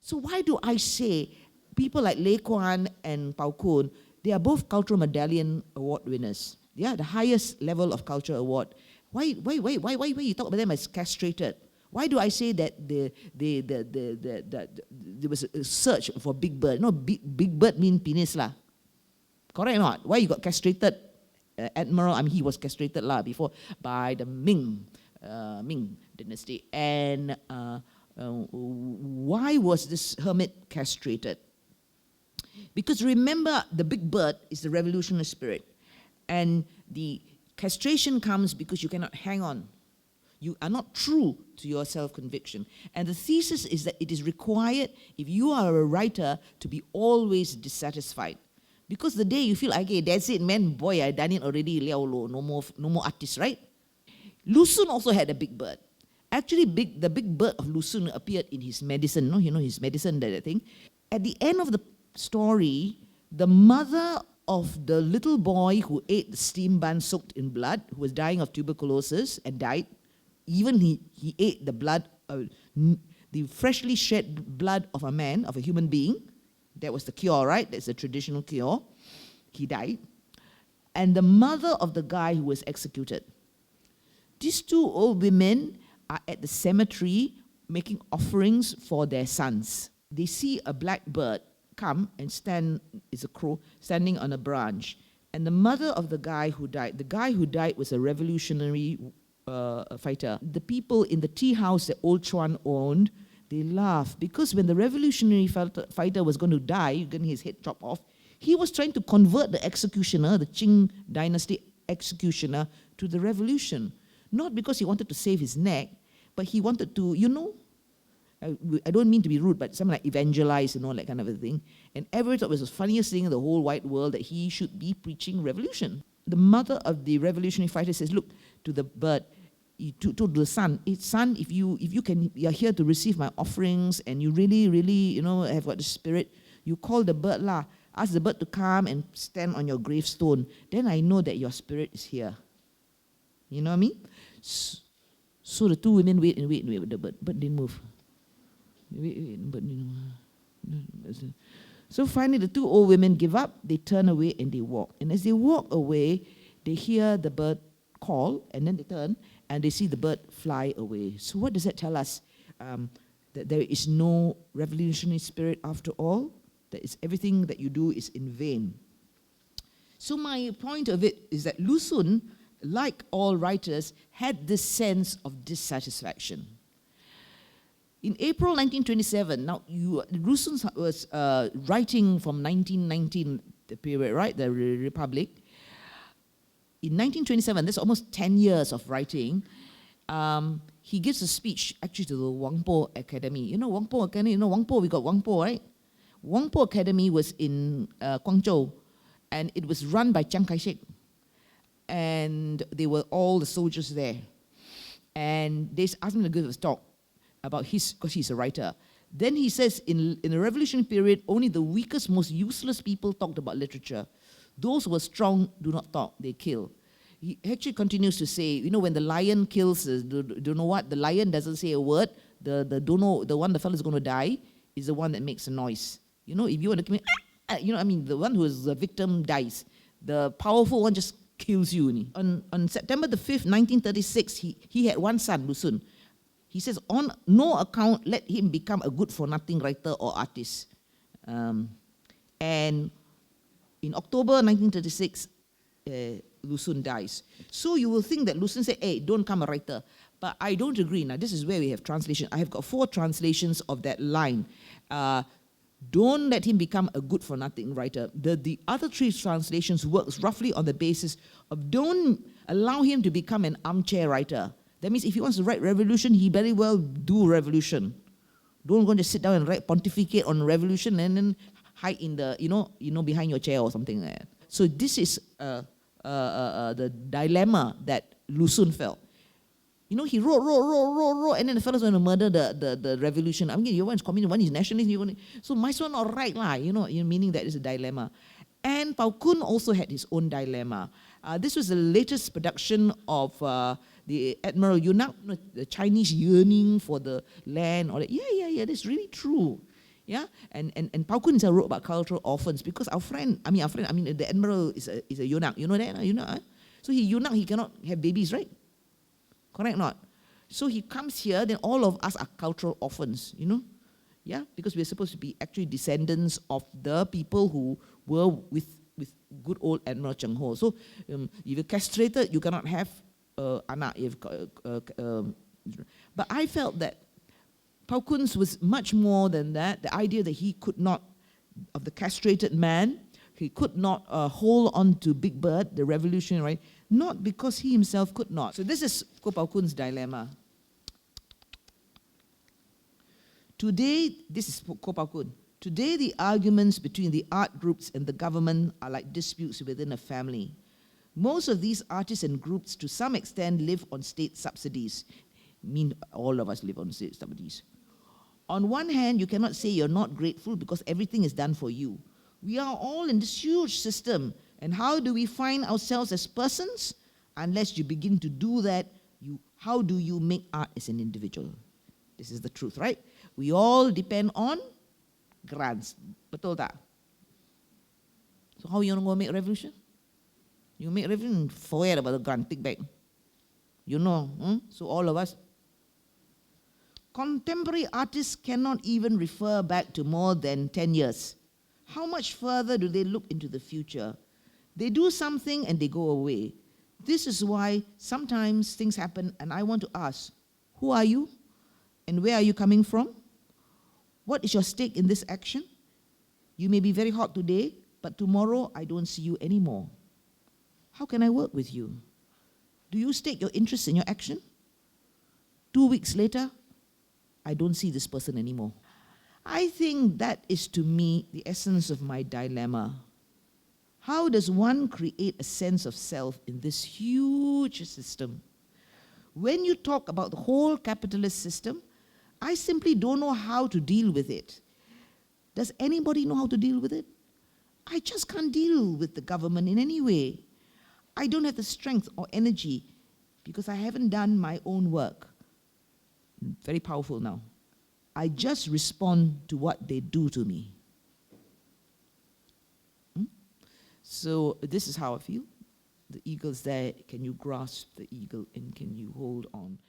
So why do I say people like Lê Kuan and Pao Kun, they are both Cultural Medallion Award winners. Yeah, the highest level of culture award. Why you talk about them as castrated? Why do I say that there was a search for Big Bird? No, Big Bird mean penis lah. Correct or not? Why you got castrated Admiral? I mean, he was castrated lah before by the Ming dynasty. And why was this hermit castrated? Because remember, the big bird is the revolutionary spirit. And the castration comes because you cannot hang on. You are not true to your self-conviction. And the thesis is that it is required, if you are a writer, to be always dissatisfied. Because the day you feel, okay, that's it, man, boy, I done it already, no more artists, right? Lu Xun also had a big bird. Actually, the big bird of Lu Xun appeared in his medicine, no? You know, his medicine, that thing. At the end of the story, the mother of the little boy who ate the steam bun soaked in blood, who was dying of tuberculosis and died, even he ate the blood, the freshly shed blood of a man, of a human being. That was the cure, right? That's the traditional cure. He died. And the mother of the guy who was executed. These two old women are at the cemetery making offerings for their sons. They see a black bird come and stand, it's a crow, standing on a branch. And the mother of the guy who died was a revolutionary fighter. The people in the tea house that Old Chuan owned, they laughed because when the revolutionary fighter was going to die, getting his head chopped off, he was trying to convert the executioner, the Qing dynasty executioner, to the revolution. Not because he wanted to save his neck, but he wanted to, you know, I don't mean to be rude, but something like evangelize, you know, that kind of a thing. And everyone thought it was the funniest thing in the whole wide world that he should be preaching revolution. The mother of the revolutionary fighter says, look, to the bird, to the son, son, if you are here to receive my offerings and you really, you know, have got the spirit, you call the bird lah. Ask the bird to come and stand on your gravestone. Then I know that your spirit is here. You know what I mean? So the two women wait, but the bird didn't move. But so finally the two old women give up, they turn away and they walk. And as they walk away, they hear the bird call, and then they turn and they see the bird fly away. So what does that tell us? That there is no revolutionary spirit after all? That is, everything that you do is in vain. So my point of it is that Lu Xun, like all writers, had this sense of dissatisfaction. In April 1927, now Lu Xun was writing from 1919, the period, right, the Republic. In 1927, that's almost 10 years of writing, he gives a speech actually to the Wang Po Academy. You know Wang Po Academy, you know Wang Po, we got Wang Po, right? Wang Po Academy was in Guangzhou, and it was run by Chiang Kai-shek. And they were all the soldiers there. And they asked him to give a talk about because he's a writer. Then he says, in the revolutionary period, only the weakest, most useless people talked about literature. Those who are strong do not talk, they kill. He actually continues to say, you know, when the lion kills, don't know what, the lion doesn't say a word, the one the fellow is going to die is the one that makes a noise. You know, if you want to commit, you know, I mean, the one who is the victim dies. The powerful one just kills you. On September the 5th, 1936, he had one son, Lu Xun. He says, on no account let him become a good-for-nothing writer or artist. And in October 1936, Lu Xun dies. So you will think that Lu Xun said, hey, don't become a writer. But I don't agree. Now, this is where we have translation. I have got 4 translations of that line. Don't let him become a good-for-nothing writer. The other 3 translations works roughly on the basis of don't allow him to become an armchair writer. That means if he wants to write revolution, he very well do revolution. Don't go and just sit down and pontificate on revolution and then hide in the, you know, behind your chair or something like that. So this is the dilemma that Lu Xun felt. You know, he wrote, and then the fellow's going to murder the revolution. I mean, your one is communist, one is nationalist. So my son not right lah. You know, meaning that is a dilemma. And Pao Kun also had his own dilemma. This was the latest production of the Admiral Eunuch, the Chinese yearning for the land. All that. Yeah, that's really true. Yeah, and Pao Kun wrote about cultural orphans because the admiral is a eunuch. You know that, eunuch? Huh? So eunuch, he cannot have babies, right? Correct or not? So he comes here, then all of us are cultural orphans, Yeah, because we're supposed to be actually descendants of the people who were with good old Admiral Cheng Ho. So if you're castrated, you cannot have anak. But I felt that Pao Kun's was much more than that. The idea that he could not, of the castrated man, he could not hold on to Big Bird, the revolutionary, not because he himself could not. So this is Kuo Pao Kun's dilemma. Today, this is Kuo Pao Kun. Today, the arguments between the art groups and the government are like disputes within a family. Most of these artists and groups, to some extent, live on state subsidies. I mean, all of us live on state subsidies. On one hand, you cannot say you're not grateful because everything is done for you. We are all in this huge system. And how do we find ourselves as persons? Unless you begin to do that, how do you make art as an individual? This is the truth, right? We all depend on grants. Betul tak? So how you going to make revolution? You make revolution, forget about the grant, take back. So all of us. Contemporary artists cannot even refer back to more than 10 years. How much further do they look into the future? They do something and they go away. This is why sometimes things happen and I want to ask, who are you? And where are you coming from? What is your stake in this action? You may be very hot today, but tomorrow I don't see you anymore. How can I work with you? Do you stake your interest in your action? 2 weeks later, I don't see this person anymore. I think that is, to me, the essence of my dilemma. How does one create a sense of self in this huge system? When you talk about the whole capitalist system, I simply don't know how to deal with it. Does anybody know how to deal with it? I just can't deal with the government in any way. I don't have the strength or energy because I haven't done my own work. Very powerful now. I just respond to what they do to me. So this is how I feel. The eagle's there. Can you grasp the eagle and can you hold on?